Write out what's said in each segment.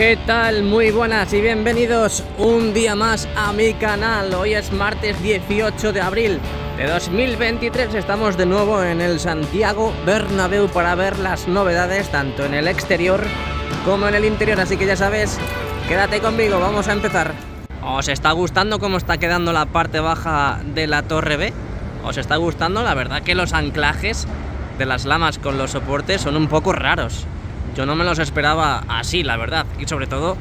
¿Qué tal? Muy buenas y bienvenidos un día más a mi canal. Hoy es martes 18 de abril de 2023. Estamos de nuevo en el Santiago Bernabéu para ver las novedades tanto en el exterior como en el interior. Así que ya sabes, quédate conmigo, vamos a empezar. ¿Os está gustando cómo está quedando la parte baja de la Torre B? ¿Os está gustando? La verdad que los anclajes de las lamas con los soportes son un poco raros. Yo no me los esperaba así, la verdad. Y sobre todo,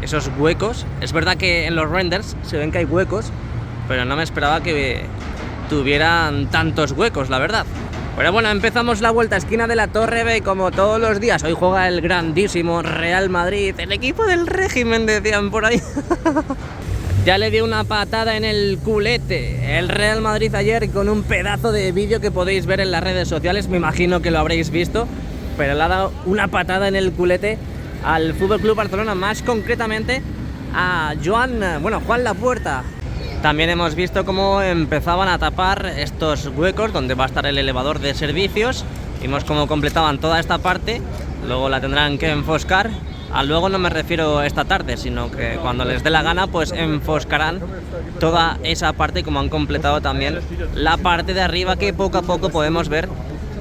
esos huecos. Es verdad que en los renders se ven que hay huecos, pero no me esperaba que tuvieran tantos huecos, la verdad. Pero bueno, empezamos la vuelta a esquina de la Torre B como todos los días. Hoy juega el grandísimo Real Madrid, el equipo del régimen, decían por ahí. Ya le dio una patada en el culete el Real Madrid ayer con un pedazo de vídeo que podéis ver en las redes sociales. Me imagino que lo habréis visto. Pero le ha dado una patada en el culete al FC Barcelona, más concretamente a Juan Lapuerta. También hemos visto cómo empezaban a tapar estos huecos donde va a estar el elevador de servicios. Vimos cómo completaban toda esta parte, luego la tendrán que enfoscar. Luego no me refiero esta tarde, sino que cuando les dé la gana, pues enfoscarán toda esa parte, como han completado también la parte de arriba, que poco a poco podemos ver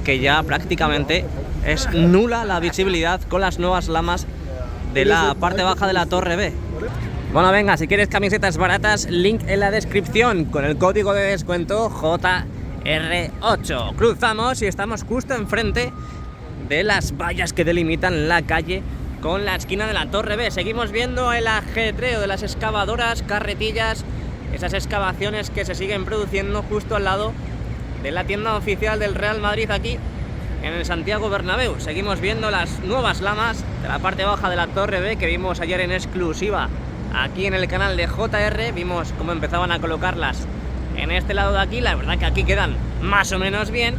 que ya prácticamente es nula la visibilidad con las nuevas lamas de la parte baja de la Torre B. Bueno, venga, si quieres camisetas baratas, link en la descripción con el código de descuento JR8. Cruzamos y estamos justo enfrente de las vallas que delimitan la calle con la esquina de la Torre B. Seguimos viendo el ajetreo de las excavadoras, carretillas, esas excavaciones que se siguen produciendo justo al lado de la tienda oficial del Real Madrid aquí en el Santiago Bernabéu. Seguimos viendo las nuevas lamas de la parte baja de la Torre B que vimos ayer en exclusiva aquí en el canal de JR. Vimos cómo empezaban a colocarlas en este lado de aquí. La verdad que aquí quedan más o menos bien,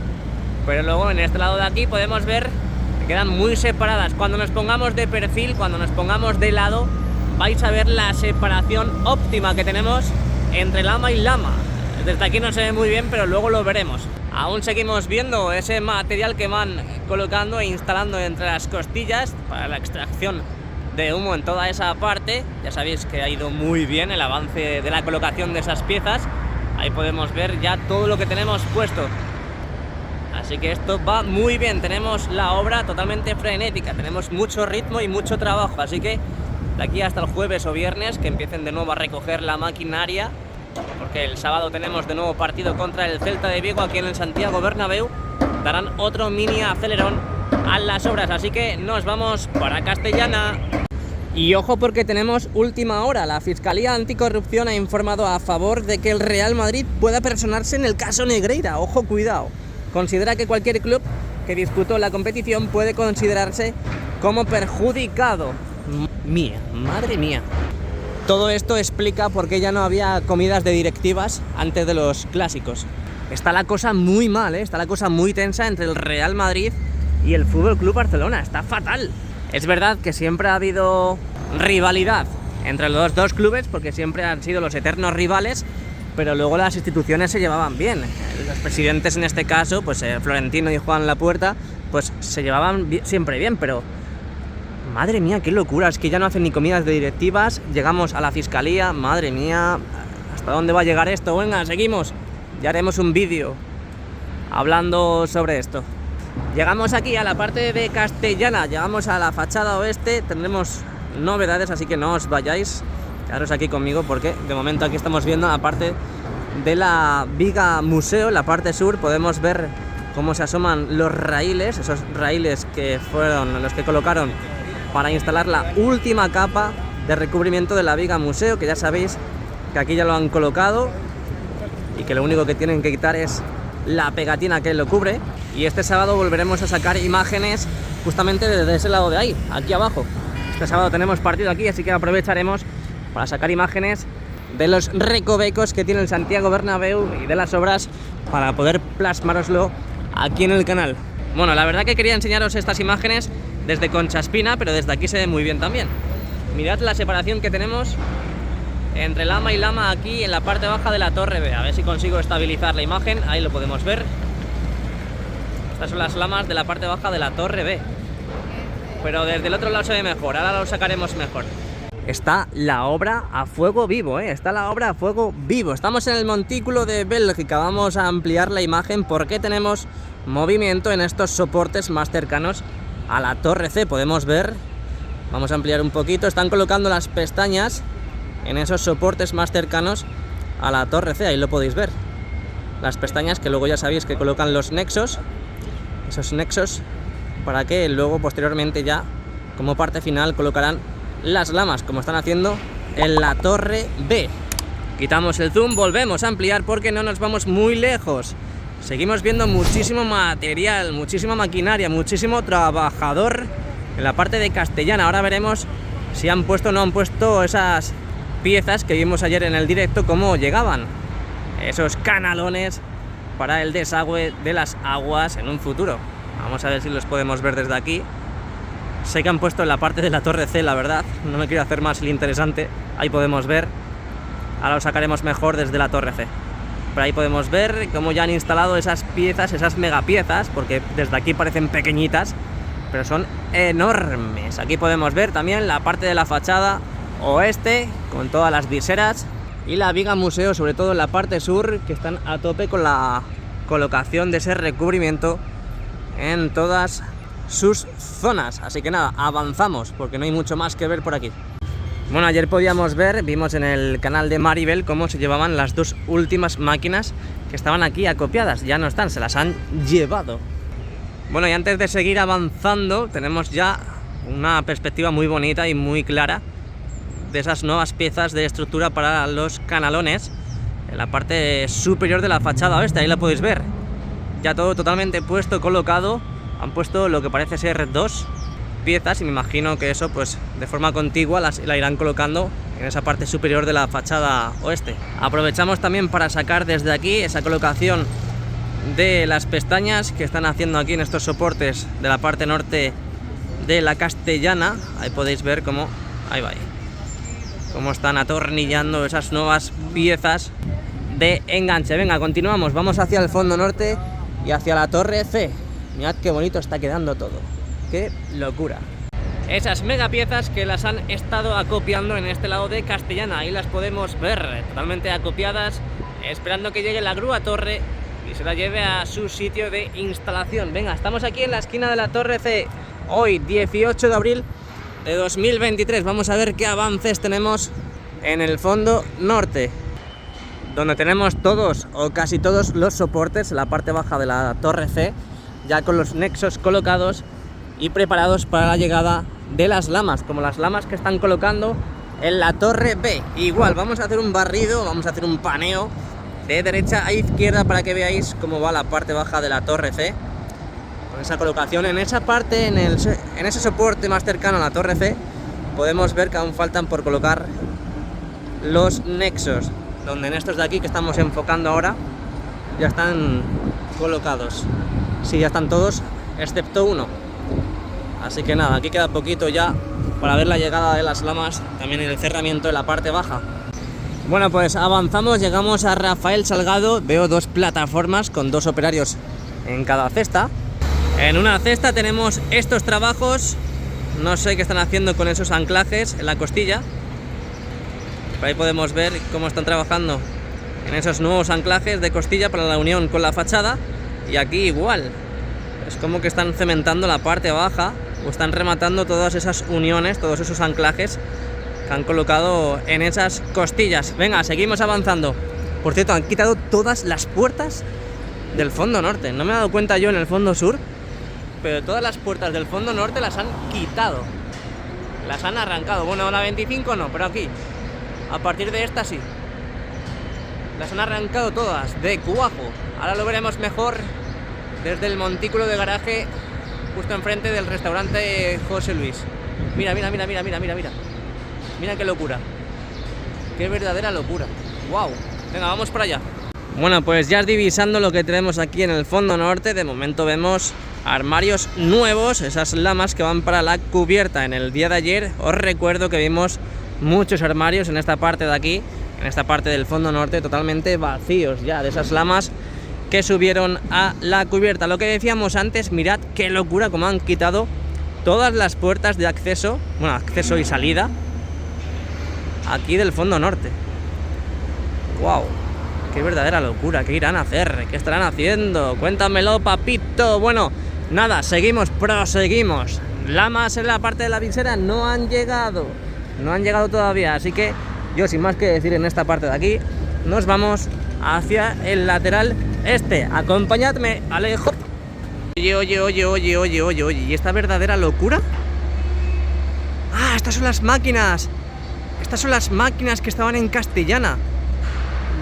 pero luego en este lado de aquí podemos ver que quedan muy separadas. Cuando nos pongamos de perfil, cuando nos pongamos de lado, vais a ver la separación óptima que tenemos entre lama y lama. Desde aquí no se ve muy bien, pero luego lo veremos. Aún seguimos viendo ese material que van colocando e instalando entre las costillas para la extracción de humo en toda esa parte. Ya sabéis que ha ido muy bien el avance de la colocación de esas piezas. Ahí podemos ver ya todo lo que tenemos puesto. Así que esto va muy bien. Tenemos la obra totalmente frenética. Tenemos mucho ritmo y mucho trabajo. Así que de aquí hasta el jueves o viernes que empiecen de nuevo a recoger la maquinaria, porque el sábado tenemos de nuevo partido contra el Celta de Vigo aquí en el Santiago Bernabéu, darán otro mini acelerón a las obras, así que nos vamos para Castellana. Y ojo, porque tenemos última hora. La Fiscalía Anticorrupción ha informado a favor de que el Real Madrid pueda personarse en el caso Negreira. Ojo, cuidado. Considera que cualquier club que disputó la competición puede considerarse como perjudicado. Madre mía. Todo esto explica por qué ya no había comidas de directivas antes de los clásicos. Está la cosa muy mal, está la cosa muy tensa entre el Real Madrid y el FC Barcelona. Está fatal. Es verdad que siempre ha habido rivalidad entre los dos clubes, porque siempre han sido los eternos rivales, pero luego las instituciones se llevaban bien. Los presidentes, en este caso, pues Florentino y Juan Lapuerta, pues se llevaban siempre bien, pero madre mía, qué locura, es que ya no hacen ni comidas de directivas. Llegamos a la Fiscalía, madre mía, ¿hasta dónde va a llegar esto? Venga, seguimos, ya haremos un vídeo hablando sobre esto. Llegamos aquí a la parte de Castellana, llegamos a la fachada oeste, tendremos novedades, así que no os vayáis, quedaros aquí conmigo porque de momento aquí estamos viendo la parte de la Viga Museo, la parte sur. Podemos ver cómo se asoman los raíles, esos raíles que fueron los que colocaron para instalar la última capa de recubrimiento de la Viga Museo, que ya sabéis que aquí ya lo han colocado y que lo único que tienen que quitar es la pegatina que lo cubre. Y este sábado volveremos a sacar imágenes justamente desde ese lado de ahí, aquí abajo. Este sábado tenemos partido aquí, así que aprovecharemos para sacar imágenes de los recovecos que tiene el Santiago Bernabéu y de las obras para poder plasmároslo aquí en el canal. Bueno, la verdad que quería enseñaros estas imágenes desde Conchaspina, pero desde aquí se ve muy bien también. Mirad la separación que tenemos entre lama y lama aquí en la parte baja de la Torre B. A ver si consigo estabilizar la imagen, ahí lo podemos ver. Estas son las lamas de la parte baja de la Torre B. pero desde el otro lado se ve mejor, ahora lo sacaremos mejor. Está la obra a fuego vivo, está la obra a fuego vivo. Estamos en el montículo de Bélgica. Vamos a ampliar la imagen porque tenemos movimiento en estos soportes más cercanos a la Torre C. Podemos ver, vamos a ampliar un poquito, están colocando las pestañas en esos soportes más cercanos a la Torre C, ahí lo podéis ver. Las pestañas que luego ya sabéis que colocan los nexos, esos nexos, para que luego posteriormente ya como parte final colocarán las lamas, como están haciendo en la Torre B. Quitamos el zoom, volvemos a ampliar porque no nos vamos muy lejos. Seguimos viendo muchísimo material, muchísima maquinaria, muchísimo trabajador en la parte de Castellana. Ahora veremos si han puesto o no han puesto esas piezas que vimos ayer en el directo, cómo llegaban esos canalones para el desagüe de las aguas en un futuro. Vamos a ver si los podemos ver desde aquí. Sé que han puesto en la parte de la Torre C, la verdad, no me quiero hacer más el interesante. Ahí podemos ver, ahora lo sacaremos mejor desde la Torre C. Pero ahí podemos ver cómo ya han instalado esas piezas, esas megapiezas, porque desde aquí parecen pequeñitas, pero son enormes. Aquí podemos ver también la parte de la fachada oeste, con todas las viseras, y la viga museo, sobre todo en la parte sur, que están a tope con la colocación de ese recubrimiento en todas sus zonas. Así que nada, avanzamos porque no hay mucho más que ver por aquí. Bueno, ayer podíamos ver, vimos en el canal de Maribel cómo se llevaban las dos últimas máquinas que estaban aquí acopiadas. Ya no están, se las han llevado. Bueno, y antes de seguir avanzando, tenemos ya una perspectiva muy bonita y muy clara de esas nuevas piezas de estructura para los canalones en la parte superior de la fachada oeste. Ahí la podéis ver, ya todo totalmente puesto, colocado. Han puesto lo que parece ser dos piezas y me imagino que eso pues de forma contigua la irán colocando en esa parte superior de la fachada oeste. Aprovechamos también para sacar desde aquí esa colocación de las pestañas que están haciendo aquí en estos soportes de la parte norte de la Castellana. Ahí podéis ver cómo, ahí va, cómo están atornillando esas nuevas piezas de enganche. Venga, continuamos, vamos hacia el fondo norte y hacia la Torre C. Mirad qué bonito está quedando todo, qué locura. Esas mega piezas que las han estado acopiando en este lado de Castellana, ahí las podemos ver totalmente acopiadas, esperando que llegue la grúa torre y se la lleve a su sitio de instalación. Venga, estamos aquí en la esquina de la Torre C, hoy 18 de abril de 2023. Vamos a ver qué avances tenemos en el fondo norte, donde tenemos todos o casi todos los soportes en la parte baja de la Torre C, ya con los nexos colocados y preparados para la llegada de las lamas, como las lamas que están colocando en la Torre B. Igual, vamos a hacer un barrido, vamos a hacer un paneo de derecha a izquierda para que veáis cómo va la parte baja de la Torre C, con esa colocación en esa parte, en ese soporte más cercano a la Torre C. Podemos ver que aún faltan por colocar los nexos, donde en estos de aquí que estamos enfocando ahora ya están colocados. Sí, ya están todos, excepto uno. Así que nada, aquí queda poquito ya para ver la llegada de las lamas, también el cerramiento de la parte baja. Bueno, pues avanzamos, llegamos a Rafael Salgado. Veo dos plataformas con dos operarios en cada cesta. En una cesta tenemos estos trabajos, no sé qué están haciendo con esos anclajes en la costilla. Por ahí podemos ver cómo están trabajando en esos nuevos anclajes de costilla para la unión con la fachada. Y aquí igual, es como que están cementando la parte baja o están rematando todas esas uniones, todos esos anclajes que han colocado en esas costillas. Venga, seguimos avanzando. Por cierto, han quitado todas las puertas del fondo norte. No me he dado cuenta yo en el fondo sur, pero todas las puertas del fondo norte las han quitado, las han arrancado. Bueno, la 25 no, pero aquí, a partir de esta sí, las han arrancado todas de cuajo. Ahora lo veremos mejor desde el montículo de garaje justo enfrente del restaurante José Luis. Mira, mira, mira, mira, mira, mira, mira. Mira qué locura. Qué verdadera locura. Wow. Venga, vamos para allá. Bueno, pues ya divisando lo que tenemos aquí en el fondo norte, de momento vemos armarios nuevos, esas lamas que van para la cubierta. En el día de ayer os recuerdo que vimos muchos armarios en esta parte de aquí, en esta parte del fondo norte, totalmente vacíos ya de esas lamas que subieron a la cubierta. Lo que decíamos antes, mirad qué locura como han quitado todas las puertas de acceso, bueno, acceso y salida aquí del fondo norte. ¡Wow! ¡Qué verdadera locura! ¿Qué irán a hacer? ¿Qué estarán haciendo? Cuéntamelo, papito. Bueno, nada, proseguimos. Lamas en la parte de la visera no han llegado todavía, así que yo sin más que decir en esta parte de aquí, nos vamos hacia el lateral este. Acompañadme, Alejo. Oye, ¿y esta verdadera locura? ¡Ah, estas son las máquinas! Estas son las máquinas que estaban en Castellana.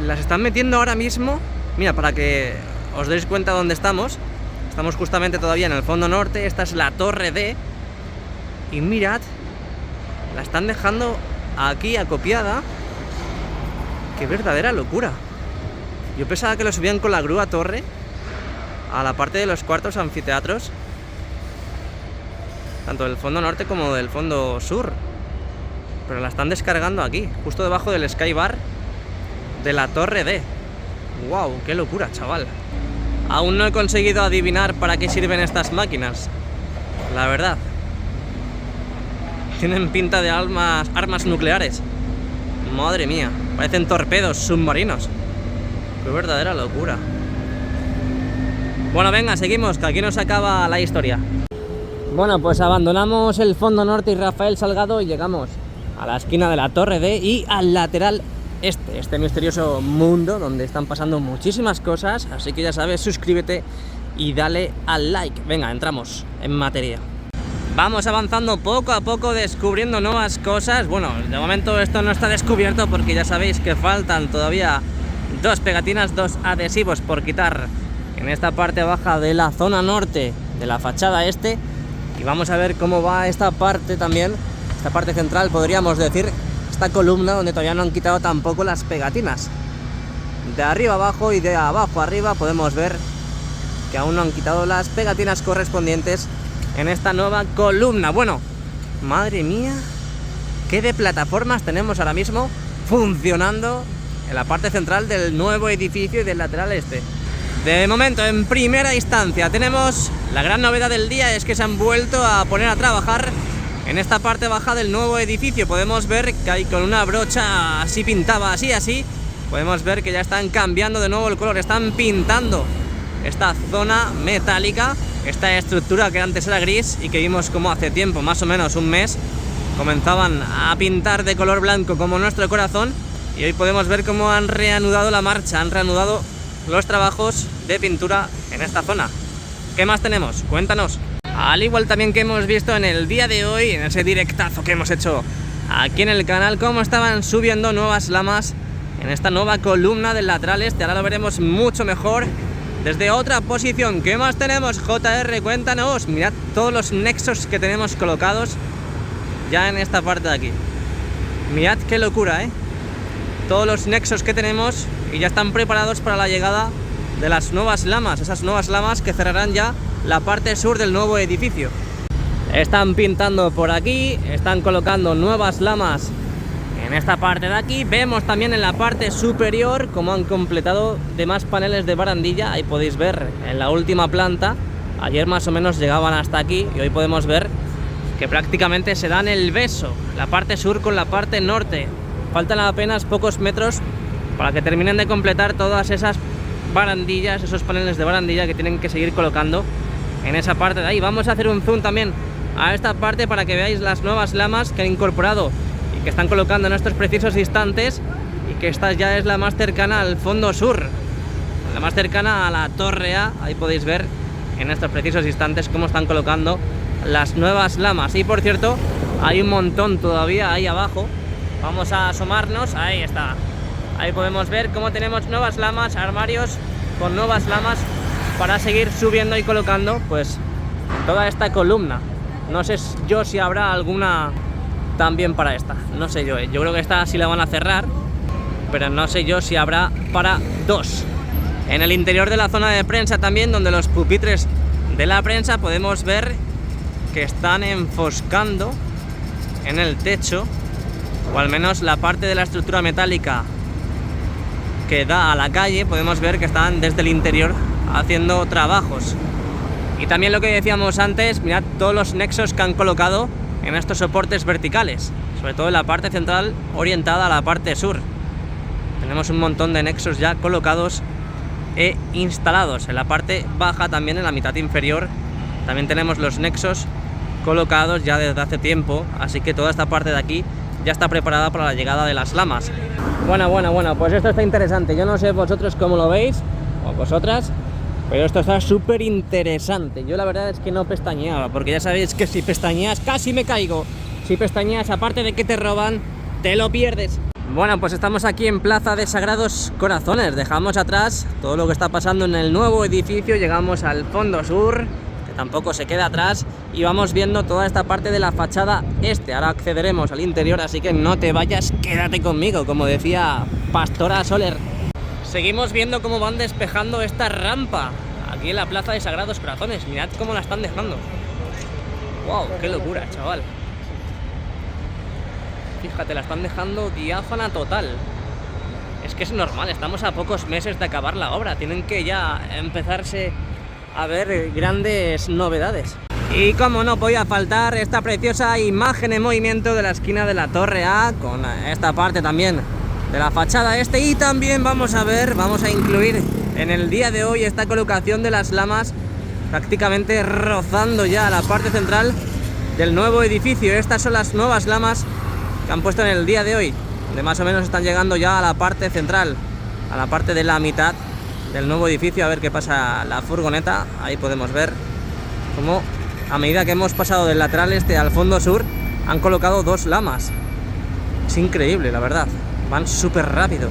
Las están metiendo ahora mismo. Mira, para que os deis cuenta dónde estamos. Estamos justamente todavía en el fondo norte. Esta es la Torre D. Y mirad, la están dejando aquí acopiada. ¡Qué verdadera locura! Yo pensaba que lo subían con la grúa torre a la parte de los cuartos anfiteatros, tanto del fondo norte como del fondo sur, pero la están descargando aquí, justo debajo del Skybar de la Torre D. ¡Wow! ¡Qué locura, chaval! Aún no he conseguido adivinar para qué sirven estas máquinas, la verdad. Tienen pinta de armas nucleares. Madre mía, parecen torpedos submarinos. ¡Qué verdadera locura! Bueno, venga, seguimos, que aquí nos acaba la historia. Bueno, pues abandonamos el fondo norte y Rafael Salgado y llegamos a la esquina de la Torre D y al lateral este misterioso mundo donde están pasando muchísimas cosas. Así que ya sabes, suscríbete y dale al like. Venga, entramos en materia. Vamos avanzando poco a poco, descubriendo nuevas cosas. Bueno, de momento esto no está descubierto porque ya sabéis que faltan todavía 2 pegatinas, 2 adhesivos por quitar en esta parte baja de la zona norte de la fachada este. Y vamos a ver cómo va esta parte también, esta parte central, podríamos decir, esta columna donde todavía no han quitado tampoco las pegatinas. De arriba abajo y de abajo arriba podemos ver que aún no han quitado las pegatinas correspondientes en esta nueva columna. Bueno, madre mía, qué de plataformas tenemos ahora mismo funcionando en la parte central del nuevo edificio y del lateral este. De momento, en primera instancia, tenemos la gran novedad del día, es que se han vuelto a poner a trabajar en esta parte baja del nuevo edificio. Podemos ver que hay con una brocha así pintaba, así, podemos ver que ya están cambiando de nuevo el color, están pintando esta zona metálica, esta estructura que antes era gris y que vimos como hace tiempo, más o menos un mes, comenzaban a pintar de color blanco como nuestro corazón. Y hoy podemos ver cómo han reanudado la marcha, han reanudado los trabajos de pintura en esta zona. ¿Qué más tenemos? Cuéntanos. Al igual también que hemos visto en el día de hoy, en ese directazo que hemos hecho aquí en el canal, cómo estaban subiendo nuevas lamas en esta nueva columna del lateral este. Ahora lo veremos mucho mejor desde otra posición. ¿Qué más tenemos, JR? Cuéntanos. Mirad todos los nexos que tenemos colocados ya en esta parte de aquí. Mirad qué locura, ¿eh? Todos los nexos que tenemos y ya están preparados para la llegada de las nuevas lamas, esas nuevas lamas que cerrarán ya la parte sur del nuevo edificio. Están pintando por aquí, están colocando nuevas lamas en esta parte de aquí. Vemos también en la parte superior cómo han completado demás paneles de barandilla. Ahí podéis ver en la última planta, ayer más o menos llegaban hasta aquí y hoy podemos ver que prácticamente se dan el beso, la parte sur con la parte norte. Faltan apenas pocos metros para que terminen de completar todas esas barandillas, esos paneles de barandilla que tienen que seguir colocando en esa parte de ahí. Vamos a hacer un zoom también a esta parte para que veáis las nuevas lamas que han incorporado y que están colocando en estos precisos instantes, y que esta ya es la más cercana al fondo sur, la más cercana a la Torre A. Ahí podéis ver en estos precisos instantes cómo están colocando las nuevas lamas. Y por cierto, hay un montón todavía ahí abajo. Vamos a asomarnos, ahí está. Ahí podemos ver cómo tenemos nuevas lamas, armarios con nuevas lamas para seguir subiendo y colocando pues toda esta columna. No sé yo si habrá alguna también para esta, no sé yo. Yo creo que esta sí la van a cerrar, pero no sé yo si habrá para 2. En el interior de la zona de prensa también, donde los pupitres de la prensa, podemos ver que están enfoscando en el techo, o al menos la parte de la estructura metálica que da a la calle. Podemos ver que están desde el interior haciendo trabajos. Y también lo que decíamos antes, mirad todos los nexos que han colocado en estos soportes verticales, sobre todo en la parte central orientada a la parte sur. Tenemos un montón de nexos ya colocados e instalados. En la parte baja, también en la mitad inferior, también tenemos los nexos colocados ya desde hace tiempo, así que toda esta parte de aquí ya está preparada para la llegada de las lamas. Bueno, pues esto está interesante. Yo no sé vosotros cómo lo veis, o vosotras, pero esto está súper interesante. Yo la verdad es que no pestañeaba, porque ya sabéis que si pestañeas casi me caigo. Si pestañeas, aparte de que te roban, te lo pierdes. Bueno, pues estamos aquí en Plaza de Sagrados Corazones. Dejamos atrás todo lo que está pasando en el nuevo edificio, llegamos al fondo sur, que tampoco se queda atrás, y vamos viendo toda esta parte de la fachada este. Ahora accederemos al interior, así que no te vayas, quédate conmigo, como decía Pastora Soler. Seguimos viendo cómo van despejando esta rampa aquí en la Plaza de Sagrados Corazones. Mirad cómo la están dejando. ¡Wow! ¡Qué locura, chaval! Fíjate, la están dejando diáfana total. Es que es normal, estamos a pocos meses de acabar la obra. Tienen que ya empezarse a ver grandes novedades. Y como no podía faltar, esta preciosa imagen en movimiento de la esquina de la Torre A, con esta parte también de la fachada este. Y también vamos a incluir en el día de hoy esta colocación de las lamas, prácticamente rozando ya la parte central del nuevo edificio. Estas son las nuevas lamas que han puesto en el día de hoy, donde más o menos están llegando ya a la parte central, a la parte de la mitad del nuevo edificio. A ver qué pasa la furgoneta. Ahí podemos ver cómo, a medida que hemos pasado del lateral este al fondo sur, han colocado dos lamas. Es increíble, la verdad, van súper rápido.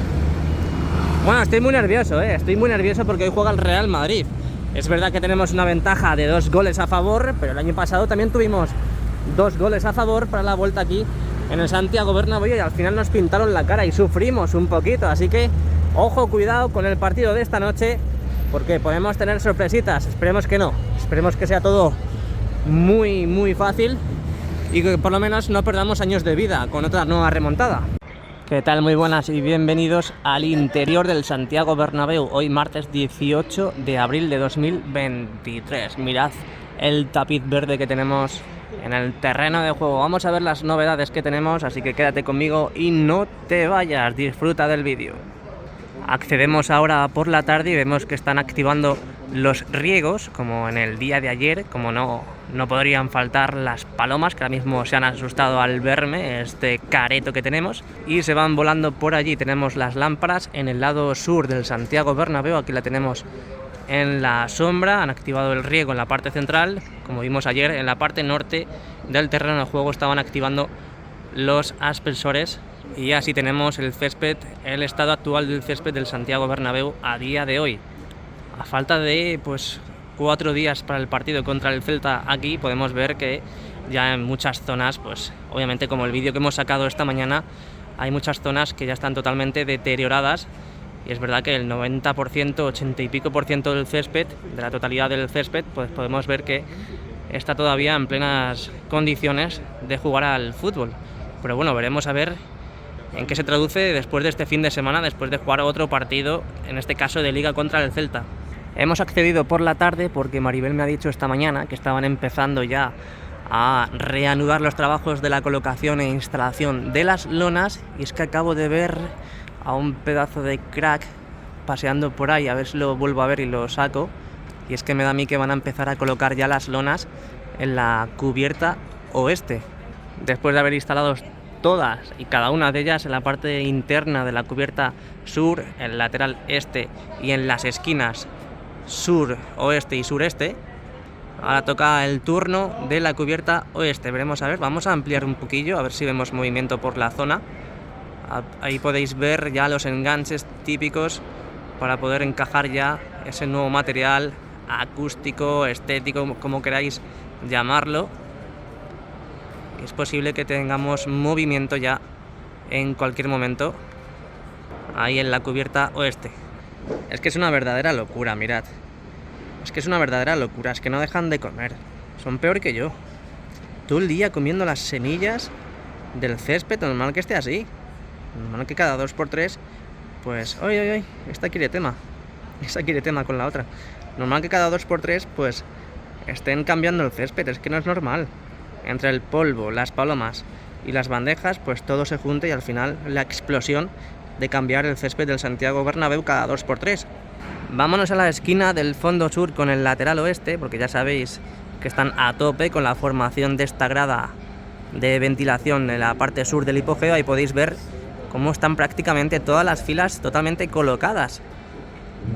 Bueno, estoy muy nervioso, estoy muy nervioso porque hoy juega el Real Madrid. Es verdad que tenemos una ventaja de 2 goles a favor, pero el año pasado también tuvimos 2 goles a favor para la vuelta aquí en el Santiago Bernabéu, y al final nos pintaron la cara y sufrimos un poquito. Así que ojo, cuidado con el partido de esta noche, porque podemos tener sorpresitas. Esperemos que no, esperemos que sea todo muy fácil y que por lo menos no perdamos años de vida con otra nueva remontada. ¿Qué tal? Muy buenas y bienvenidos al interior del Santiago Bernabéu. Hoy martes 18 de abril de 2023. Mirad el tapiz verde que tenemos en el terreno de juego. Vamos a ver las novedades que tenemos, así que quédate conmigo y no te vayas, disfruta del vídeo. Accedemos ahora por la tarde y vemos que están activando los riegos, como en el día de ayer. Como no podrían faltar las palomas, que ahora mismo se han asustado al verme, este careto que tenemos, y se van volando por allí. Tenemos las lámparas en el lado sur del Santiago Bernabéu, aquí la tenemos en la sombra. Han activado el riego en la parte central, como vimos ayer. En la parte norte del terreno de juego estaban activando los aspersores, y así tenemos el césped, el estado actual del césped del Santiago Bernabéu a día de hoy. A falta de 4 días para el partido contra el Celta, aquí podemos ver que ya en muchas zonas, obviamente como el vídeo que hemos sacado esta mañana, hay muchas zonas que ya están totalmente deterioradas. Y es verdad que el 90%, 80 y pico por ciento del césped, de la totalidad del césped, pues podemos ver que está todavía en plenas condiciones de jugar al fútbol. Pero bueno, veremos a ver en qué se traduce después de este fin de semana, después de jugar otro partido, en este caso de Liga contra el Celta. Hemos accedido por la tarde porque Maribel me ha dicho esta mañana que estaban empezando ya a reanudar los trabajos de la colocación e instalación de las lonas, y es que acabo de ver a un pedazo de crack paseando por ahí. A ver si lo vuelvo a ver y lo saco. Y es que me da a mí que van a empezar a colocar ya las lonas en la cubierta oeste, después de haber instalado todas y cada una de ellas en la parte interna de la cubierta sur, en el lateral este y en las esquinas sur, oeste y sureste. Ahora toca el turno de la cubierta oeste. Veremos, a ver, vamos a ampliar un poquillo, a ver si vemos movimiento por la zona. Ahí podéis ver ya los enganches típicos para poder encajar ya ese nuevo material acústico, estético, como queráis llamarlo. Es posible que tengamos movimiento ya en cualquier momento ahí en la cubierta oeste. Es que es una verdadera locura, mirad. Es que es una verdadera locura, es que no dejan de comer. Son peor que yo. Todo el día comiendo las semillas del césped. Normal que esté así. Normal que cada 2x3, pues... esta quiere tema. Esa quiere tema con la otra. Normal que cada 2x3, pues estén cambiando el césped, es que no es normal. Entre el polvo, las palomas y las bandejas, pues todo se junta y al final la explosión de cambiar el césped del Santiago Bernabéu cada 2×3. Vámonos a la esquina del fondo sur con el lateral oeste, porque ya sabéis que están a tope con la formación de esta grada de ventilación en la parte sur del hipogeo. Ahí podéis ver cómo están prácticamente todas las filas totalmente colocadas.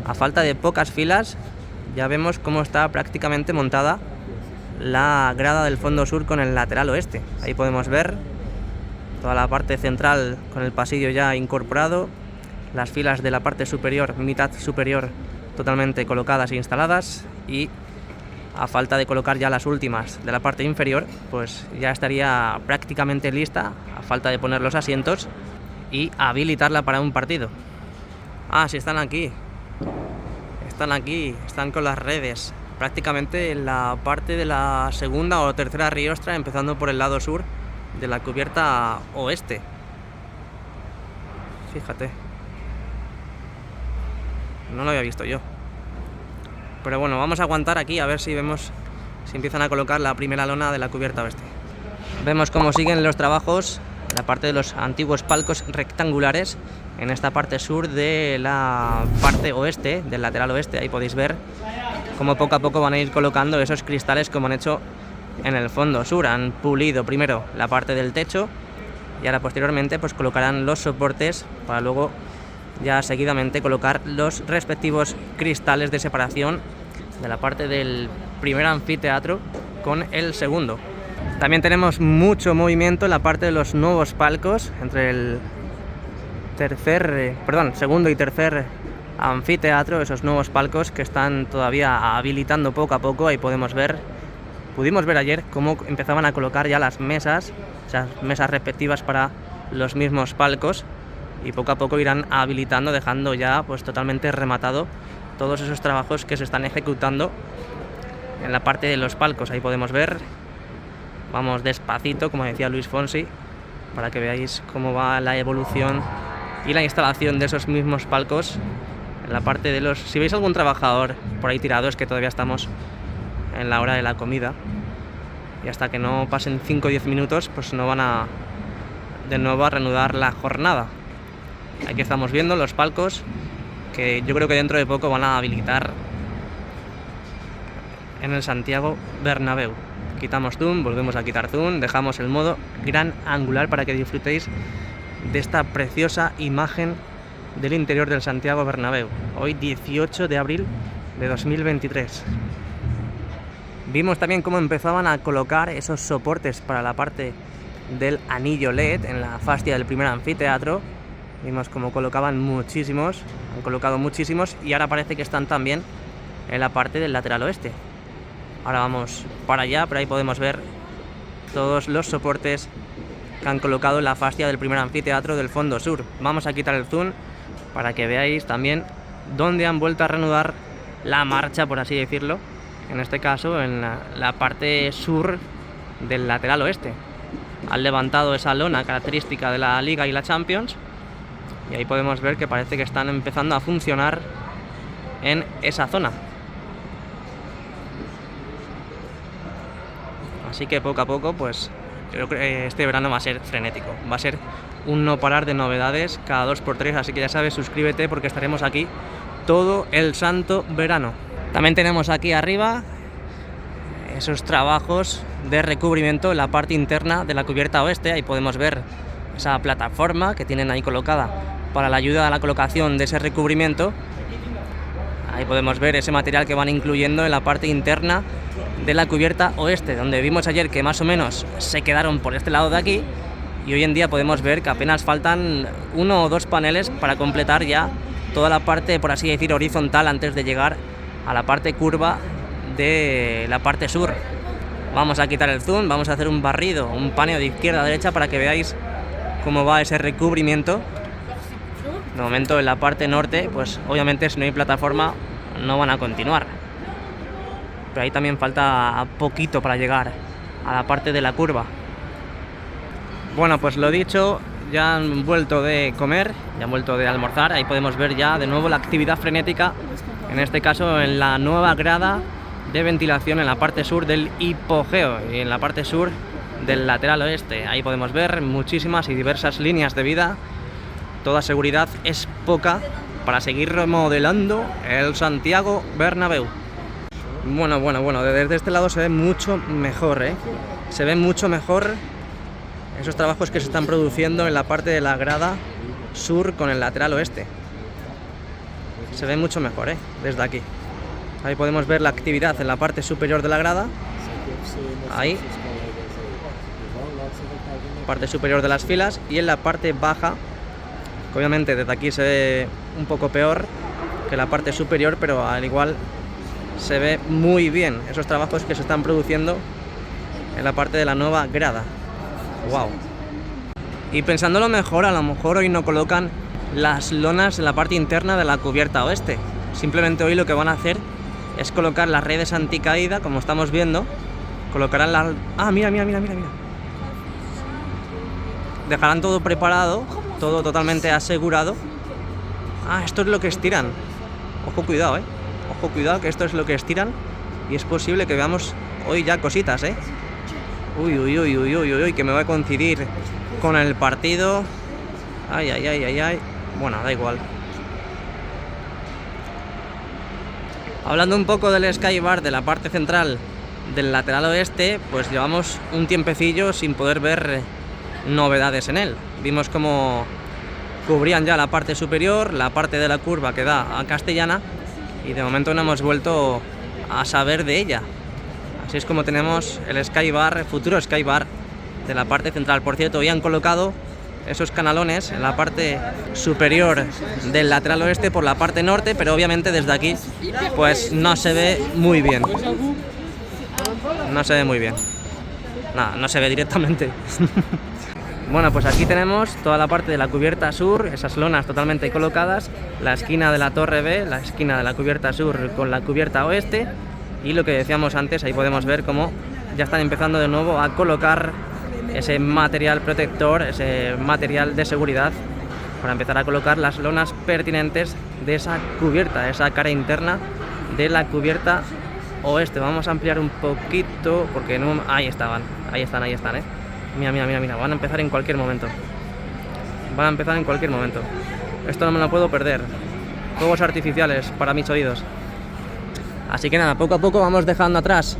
A falta de pocas filas, ya vemos cómo está prácticamente montada la grada del fondo sur con el lateral oeste. Ahí podemos ver toda la parte central con el pasillo ya incorporado, las filas de la parte superior, mitad superior, totalmente colocadas e instaladas, y a falta de colocar ya las últimas de la parte inferior, pues ya estaría prácticamente lista, a falta de poner los asientos y habilitarla para un partido. Ah, sí, están aquí, están con las redes, prácticamente en la parte de la segunda o tercera riostra, empezando por el lado sur de la cubierta oeste. Fíjate, no lo había visto yo. Pero bueno, vamos a aguantar aquí a ver si vemos si empiezan a colocar la primera lona de la cubierta oeste. Vemos cómo siguen los trabajos en la parte de los antiguos palcos rectangulares en esta parte sur de la parte oeste, del lateral oeste. Ahí podéis ver cómo poco a poco van a ir colocando esos cristales como han hecho en el fondo sur. Han pulido primero la parte del techo y ahora posteriormente pues colocarán los soportes para luego ya seguidamente colocar los respectivos cristales de separación de la parte del primer anfiteatro con el segundo. También tenemos mucho movimiento en la parte de los nuevos palcos entre el segundo y tercer anfiteatro, esos nuevos palcos que están todavía habilitando poco a poco. Ahí pudimos ver ayer cómo empezaban a colocar ya las mesas, esas mesas respectivas para los mismos palcos, y poco a poco irán habilitando, dejando ya pues totalmente rematado todos esos trabajos que se están ejecutando en la parte de los palcos. Ahí podemos ver, vamos despacito, como decía Luis Fonsi, para que veáis cómo va la evolución y la instalación de esos mismos palcos en la parte de los... Si veis algún trabajador por ahí tirado, es que todavía estamos en la hora de la comida y hasta que no pasen 5 o 10 minutos pues no van a de nuevo a reanudar la jornada. Aquí estamos viendo los palcos que yo creo que dentro de poco van a habilitar en el Santiago Bernabéu. Quitamos zoom, volvemos a quitar zoom, dejamos el modo gran angular para que disfrutéis de esta preciosa imagen del interior del Santiago Bernabéu. Hoy 18 de abril de 2023. Vimos también cómo empezaban a colocar esos soportes para la parte del anillo LED en la fascia del primer anfiteatro. Vimos cómo colocaban muchísimos, han colocado muchísimos, y ahora parece que están también en la parte del lateral oeste. Ahora vamos para allá, pero ahí podemos ver todos los soportes que han colocado en la fascia del primer anfiteatro del fondo sur. Vamos a quitar el zoom para que veáis también dónde han vuelto a reanudar la marcha, por así decirlo, en este caso en la parte sur del lateral oeste. Han levantado esa lona característica de la Liga y la Champions, y ahí podemos ver que parece que están empezando a funcionar en esa zona. Así que poco a poco, pues creo que este verano va a ser frenético, va a ser un no parar de novedades cada 2×3, así que ya sabes, suscríbete porque estaremos aquí todo el santo verano. También tenemos aquí arriba esos trabajos de recubrimiento en la parte interna de la cubierta oeste. Ahí podemos ver esa plataforma que tienen ahí colocada para la ayuda a la colocación de ese recubrimiento. Ahí podemos ver ese material que van incluyendo en la parte interna de la cubierta oeste, donde vimos ayer que más o menos se quedaron por este lado de aquí, y hoy en día podemos ver que apenas faltan 1 o 2 paneles para completar ya toda la parte, por así decir, horizontal antes de llegar a la parte curva de la parte sur. Vamos a quitar el zoom, vamos a hacer un barrido, un paneo de izquierda a derecha para que veáis cómo va ese recubrimiento. De momento en la parte norte, pues obviamente si no hay plataforma no van a continuar, pero ahí también falta poquito para llegar a la parte de la curva. Bueno, pues lo dicho, ya han vuelto de comer, ya han vuelto de almorzar. Ahí podemos ver ya de nuevo la actividad frenética, en este caso en la nueva grada de ventilación en la parte sur del hipogeo y en la parte sur del lateral oeste. Ahí podemos ver muchísimas y diversas líneas de vida. Toda seguridad es poca para seguir remodelando el Santiago Bernabéu. Bueno, desde este lado se ve mucho mejor, ¿eh? Se ve mucho mejor esos trabajos que se están produciendo en la parte de la grada sur con el lateral oeste. Se ve mucho mejor, ¿eh? Desde aquí. Ahí podemos ver la actividad en la parte superior de la grada. Ahí. Parte superior de las filas y en la parte baja, que obviamente desde aquí se ve un poco peor que la parte superior, pero al igual se ve muy bien esos trabajos que se están produciendo en la parte de la nueva grada. Wow. Y pensándolo mejor, a lo mejor hoy no colocan las lonas en la parte interna de la cubierta oeste. Simplemente hoy lo que van a hacer es colocar las redes anticaída, como estamos viendo. Colocarán las... Ah, mira. Dejarán todo preparado, todo totalmente asegurado. Ah, esto es lo que estiran. Ojo, cuidado, Ojo, cuidado, que esto es lo que estiran. Y es posible que veamos hoy ya cositas, Uy, que me va a coincidir con el partido. Ay. Bueno, da igual. Hablando un poco del Skybar de la parte central del lateral oeste, pues llevamos un tiempecillo sin poder ver novedades en él. Vimos cómo cubrían ya la parte superior, la parte de la curva que da a Castellana, y de momento no hemos vuelto a saber de ella. Así es como tenemos el Skybar, el futuro Skybar de la parte central. Por cierto, hoy han colocado esos canalones en la parte superior del lateral oeste por la parte norte, pero obviamente desde aquí pues no se ve muy bien. No se ve muy bien. Nada, no se ve directamente. Bueno, pues aquí tenemos toda la parte de la cubierta sur, esas lonas totalmente colocadas, la esquina de la torre B, la esquina de la cubierta sur con la cubierta oeste, y lo que decíamos antes, ahí podemos ver cómo ya están empezando de nuevo a colocar ese material protector, ese material de seguridad, para empezar a colocar las lonas pertinentes de esa cubierta, esa cara interna de la cubierta oeste. Vamos a ampliar un poquito porque no... Ahí están, Mira, van a empezar en cualquier momento. Esto no me lo puedo perder. Fuegos artificiales para mis oídos. Así que nada, poco a poco vamos dejando atrás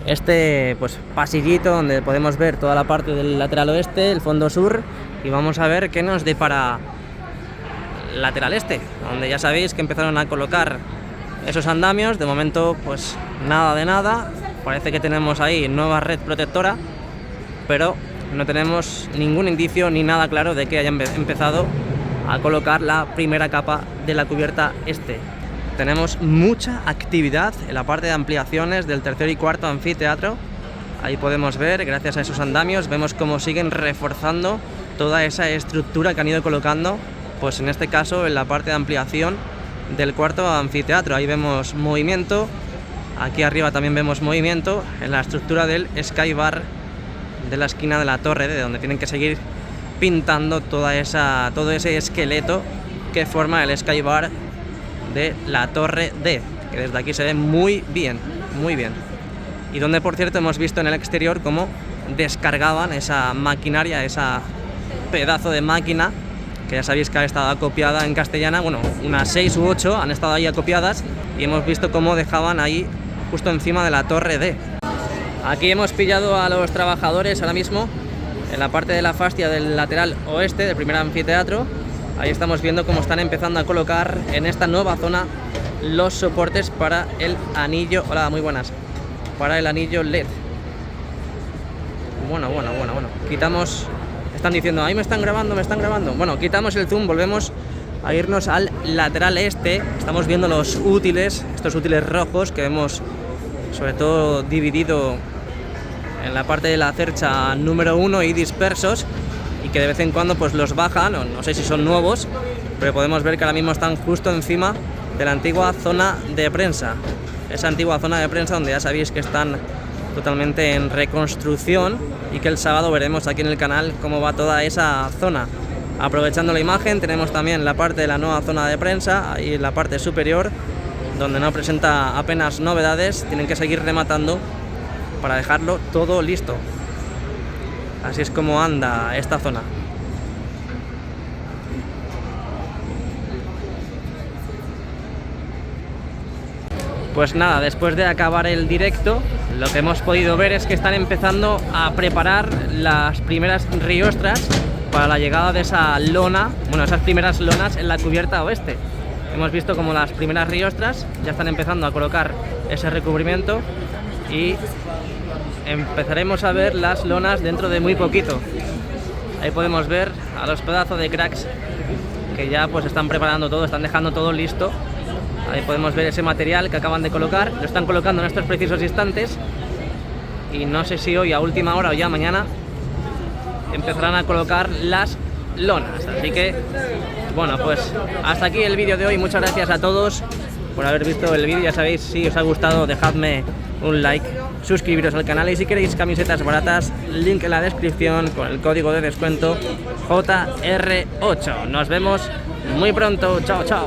este pues pasillito donde podemos ver toda la parte del lateral oeste, el fondo sur, y vamos a ver qué nos depara el lateral este, donde ya sabéis que empezaron a colocar esos andamios. De momento pues nada de nada. Parece que tenemos ahí nueva red protectora, pero no tenemos ningún indicio ni nada claro de que hayan empezado a colocar la primera capa de la cubierta este. Tenemos mucha actividad en la parte de ampliaciones del tercer y cuarto anfiteatro. Ahí podemos ver, gracias a esos andamios, vemos cómo siguen reforzando toda esa estructura que han ido colocando, pues en este caso en la parte de ampliación del cuarto anfiteatro. Ahí vemos movimiento, aquí arriba también vemos movimiento en la estructura del Skybar de la esquina de la torre D, donde tienen que seguir pintando todo ese esqueleto que forma el Skybar de la torre D, que desde aquí se ve muy bien, y donde por cierto hemos visto en el exterior cómo descargaban esa maquinaria, esa pedazo de máquina que ya sabéis que ha estado acopiada en Castellana. Bueno, unas 6 u 8 han estado ahí acopiadas y hemos visto cómo dejaban ahí justo encima de la torre D. Aquí hemos pillado a los trabajadores ahora mismo en la parte de la fascia del lateral oeste del primer anfiteatro. Ahí estamos viendo cómo están empezando a colocar en esta nueva zona los soportes para el anillo. Hola, muy buenas. Para el anillo LED. Bueno. Quitamos... Están diciendo, ahí me están grabando. Bueno, quitamos el zoom, volvemos a irnos al lateral este. Estamos viendo los útiles, estos útiles rojos que vemos sobre todo dividido en la parte de la cercha número 1 y dispersos, y que de vez en cuando pues los bajan, no sé si son nuevos, pero podemos ver que ahora mismo están justo encima de la antigua zona de prensa. Esa antigua zona de prensa donde ya sabéis que están totalmente en reconstrucción y que el sábado veremos aquí en el canal cómo va toda esa zona. Aprovechando la imagen, tenemos también la parte de la nueva zona de prensa, ahí en la parte superior donde no presenta apenas novedades. Tienen que seguir rematando para dejarlo todo listo. Así es como anda esta zona. Pues nada, después de acabar el directo, lo que hemos podido ver es que están empezando a preparar las primeras riostras para la llegada de esa lona, bueno, esas primeras lonas en la cubierta oeste. Hemos visto como las primeras riostras ya están empezando a colocar ese recubrimiento y empezaremos a ver las lonas dentro de muy poquito. Ahí podemos ver a los pedazos de cracks que ya pues están preparando todo, están dejando todo listo. Ahí podemos ver ese material que acaban de colocar, lo están colocando en estos precisos instantes y no sé si hoy a última hora o ya mañana empezarán a colocar las lonas. Así que, bueno, pues hasta aquí el vídeo de hoy. Muchas gracias a todos por haber visto el vídeo. Ya sabéis, si os ha gustado, dejadme un like, suscribiros al canal y si queréis camisetas baratas, link en la descripción con el código de descuento JR8. Nos vemos muy pronto. Chao, chao.